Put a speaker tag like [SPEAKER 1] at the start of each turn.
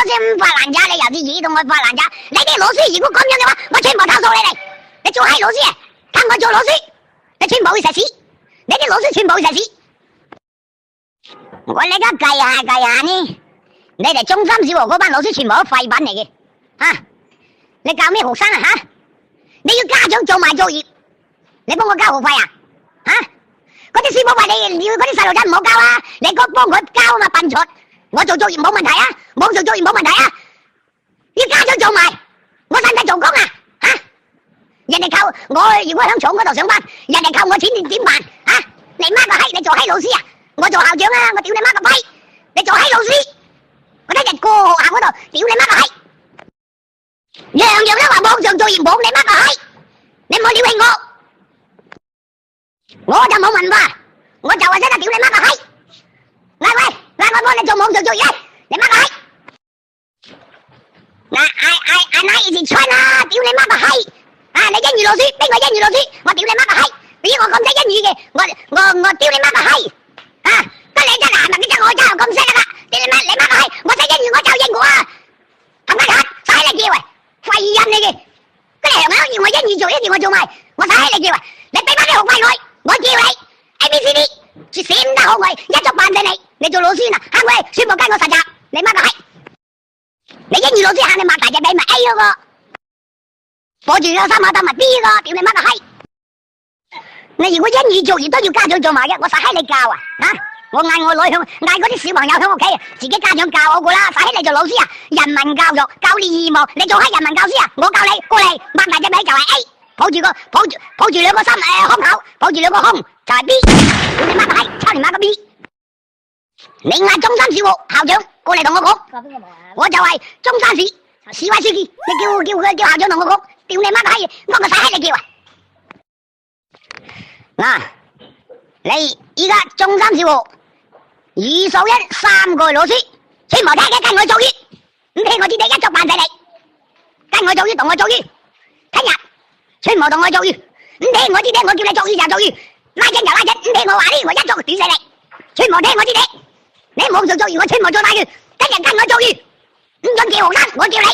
[SPEAKER 1] 咗聲發爛渣，你又啲耳同我發爛渣，你啲老師如果咁樣嘅話，我全部投訴你哋。你做閪老師啊，跟我做老師，你全部會食屎，你啲老師全部會食屎。我而家計下呢，你哋中三小學嗰班老師全部都廢品嚟嘅，你教咩學生啊吓？你要家長做埋作業，你幫我交學費啊？嗰啲師傅話你要嗰啲細路仔唔好交啊，你幫佢交啊嘛，笨柒！我做作業冇問題啊，網上作業冇問題啊，要家長做埋，我使唔使做工啊？人哋扣我，如果喺廠嗰度上班，人哋扣我錢，你點辦？你媽個閪，你做閪老師啊？我做校長啊，我屌你媽個閪！你做閪老師，我聽日過學校嗰度屌你媽個閪！樣樣都話網上作業網你媽個閪，你唔好撩起我就冇文化，我就係識得屌你媽個閪！喂，我幫你做網上作業，你媽個閪！I like it China，屌你媽個閪！你英語老師，邊個英語老師？我屌你媽個閪！俾我咁識英語嘅，我屌你媽個閪！得你真係咪？你真我真係咁識得啦！屌你媽個閪！我識英語我就英語啊！冚家鏟，使你叫喂，廢人嚟嘅！嗰啲香港要我英語做，一定我做埋，我使你叫喂！你俾翻啲學費我叫你 A B C D， 閃得好貴，一足扮死你！你做老師嗱，嚇我全部跟我實習，你媽個閪！你英語老師嚇你擘大隻髀咪 A 嗰個，播住個三口得咪 B 個，屌你媽個閪！你如果英語作業都要家長做埋嘅，我使閪你教啊！我嗌我女嗌嗰啲小朋友喺屋企自己家長教我個啦，使閪你做老師啊！人民教育教你義務，你做閪人民教師啊！我教你過嚟擘大隻髀就係 A， 抱住兩個胸口，抱住兩個胸就係 B， 屌你媽個閪，抄你媽個 B！ 你嗌中山小學校長過嚟同我講，我就係中山市市委書記，你叫校長同我講，屌你媽個閪，我個使閪你叫啊！你依家中山小學2數1 3個老師，全部聽嘅跟我做嘢，唔聽我知你一足扮死你，跟我做嘢同我做嘢，聽日全部同我做嘢，唔聽我知你，我叫你做嘢就做嘢，拉筋就拉筋，唔聽我話呢，我一足短死你，全部聽我知你，你網上做嘢我全部做晒佢，聽日跟我做嘢，唔准叫學生，我叫你。